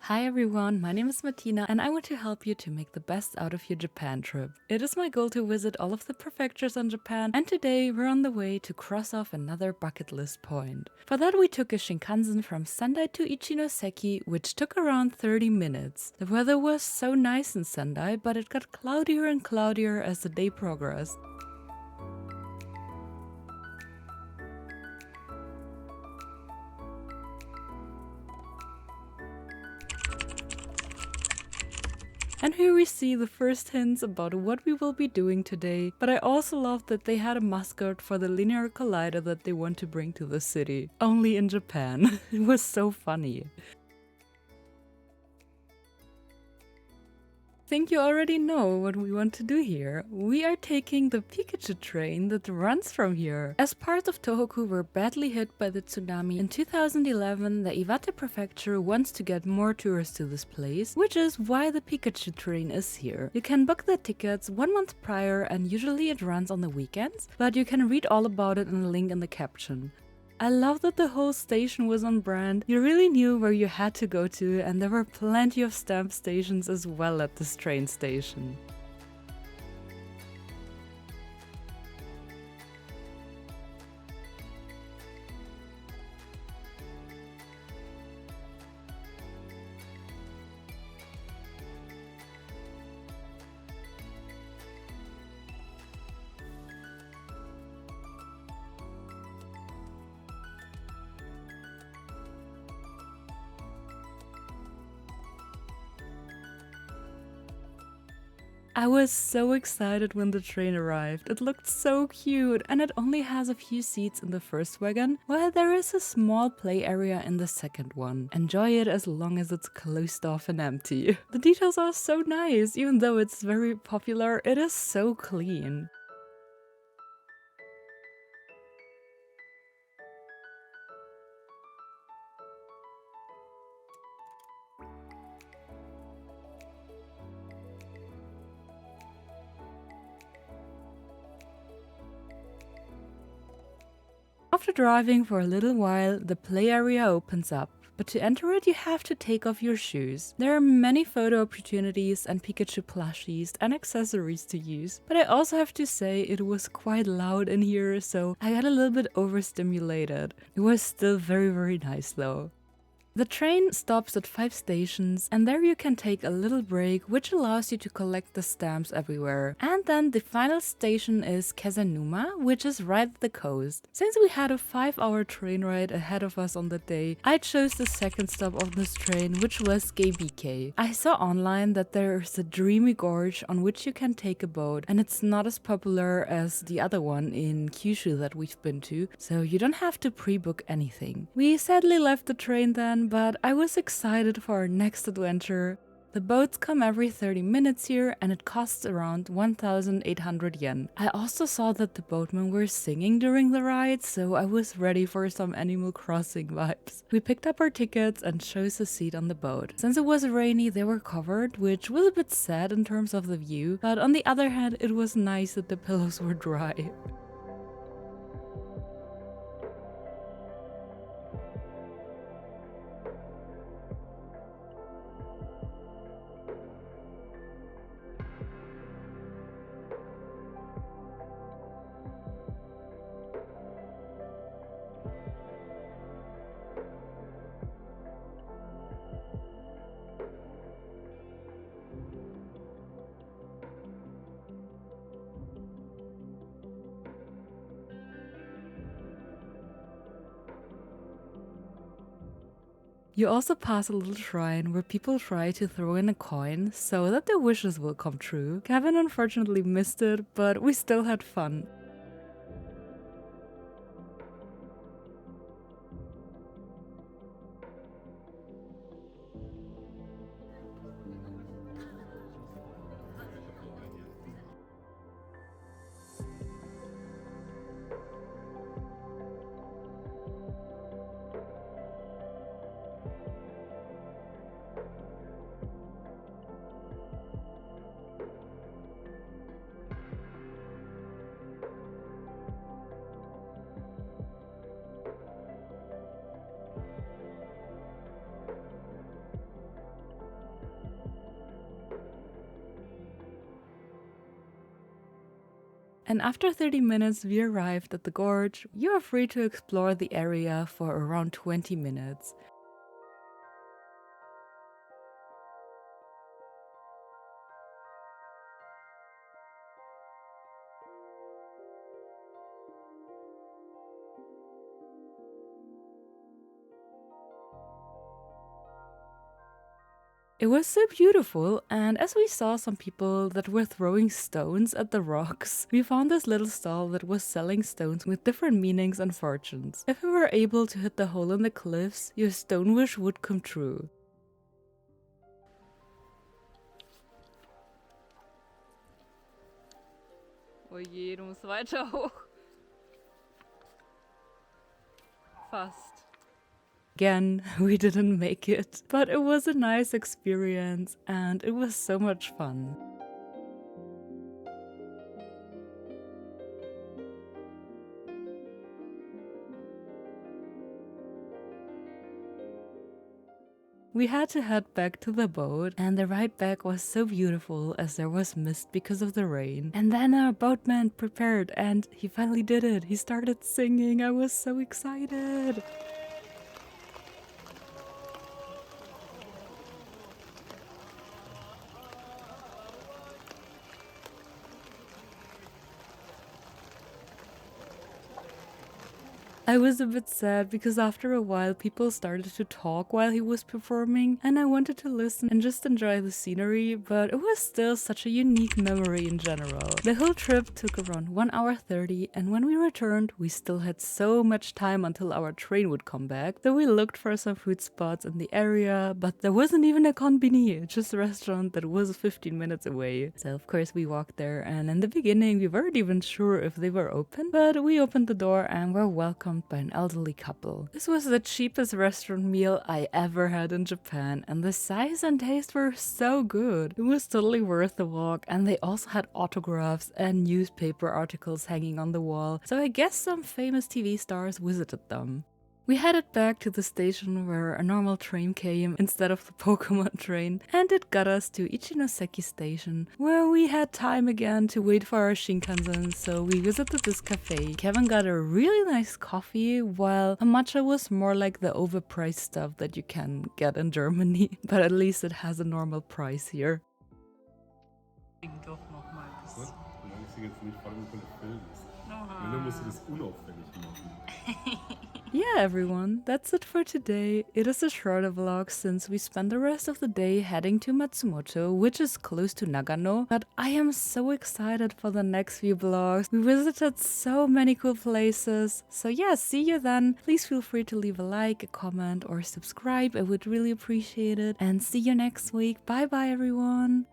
Hi everyone, my name is Martina and I want to help you to make the best out of your Japan trip. It is my goal to visit all of the prefectures in Japan, and today we're on the way to cross off another bucket list point. For that we took a Shinkansen from Sendai to Ichinoseki, which took around 30 minutes. The weather was so nice in Sendai, but it got cloudier and cloudier as the day progressed. And here we see the first hints about what we will be doing today, but I also love that they had a mascot for the linear collider that they want to bring to the city. Only in Japan. It was so funny. I think you already know what we want to do here. We are taking the Pikachu train that runs from here. As part of Tohoku were badly hit by the tsunami in 2011, the Iwate prefecture wants to get more tourists to this place, which is why the Pikachu train is here. You can book the tickets 1 month prior and usually it runs on the weekends, but you can read all about it in the link in the caption. I love that the whole station was on brand. You really knew where you had to go to, and there were plenty of stamp stations as well at this train station. I was so excited when the train arrived. It looked so cute, and it only has a few seats in the first wagon, while there is a small play area in the second one. Enjoy it as long as it's closed off and empty. The details are so nice, even though it's very popular, it is so clean. After driving for a little while, the play area opens up. But to enter it, you have to take off your shoes. There are many photo opportunities and Pikachu plushies and accessories to use. But I also have to say it was quite loud in here, so I got a little bit overstimulated. It was still very nice though. The train stops at 5 stations, and there you can take a little break, which allows you to collect the stamps everywhere. And then the final station is Kezenuma, which is right at the coast. Since we had a 5-hour train ride ahead of us on the day, I chose the second stop of this train, which was geibikei. I saw online that there is a dreamy gorge on which you can take a boat, and it's not as popular as the other one in Kyushu that we've been to, so you don't have to pre-book anything. We sadly left the train then, but I was excited for our next adventure. The boats come every 30 minutes here and it costs around 1,800 yen. I also saw that the boatmen were singing during the ride, so I was ready for some Animal Crossing vibes. We picked up our tickets and chose a seat on the boat. Since it was rainy, they were covered, which was a bit sad in terms of the view, but on the other hand, it was nice that the pillows were dry. You also pass a little shrine where people try to throw in a coin so that their wishes will come true. Kevin unfortunately missed it, but we still had fun. And after 30 minutes we arrived at the gorge. You are free to explore the area for around 20 minutes. It was so beautiful, and as we saw some people that were throwing stones at the rocks, we found this little stall that was selling stones with different meanings and fortunes. If you were able to hit the hole in the cliffs, your stone wish would come true. Oh je, du musst weiter hoch. Fast. Again, we didn't make it, but it was a nice experience and it was so much fun. We had to head back to the boat, and the ride back was so beautiful as there was mist because of the rain. And then our boatman prepared and he finally did it. He started singing. I was so excited. I was a bit sad because after a while people started to talk while he was performing and I wanted to listen and just enjoy the scenery, but it was still such a unique memory in general. The whole trip took around 1 hour 30 and when we returned we still had so much time until our train would come back that we looked for some food spots in the area, but there wasn't even a konbini, just a restaurant that was 15 minutes away. So of course we walked there, and in the beginning we weren't even sure if they were open, but we opened the door and were welcomed by an elderly couple. This was the cheapest restaurant meal I ever had in Japan, and the size and taste were so good. It was totally worth the walk, and they also had autographs and newspaper articles hanging on the wall, so I guess some famous TV stars visited them. We headed back to the station where a normal train came instead of the Pokémon train, and it got us to Ichinoseki station, where we had time again to wait for our Shinkansen, so we visited this cafe. Kevin got a really nice coffee, while a matcha was more like the overpriced stuff that you can get in Germany, but at least it has a normal price here. Doch noch mal ein bisschen. Solange ich sie jetzt nicht fragen könnte, filmst. Wenn, dann musst du das unauffällig machen. Yeah, everyone, that's it for today. It is a shorter vlog since we spent the rest of the day heading to Matsumoto, which is close to Nagano, but I am so excited for the next few vlogs. We visited so many cool places, so yeah, see you then. Please feel free to leave a like, a comment or subscribe, I would really appreciate it, and see you next week. Bye bye everyone!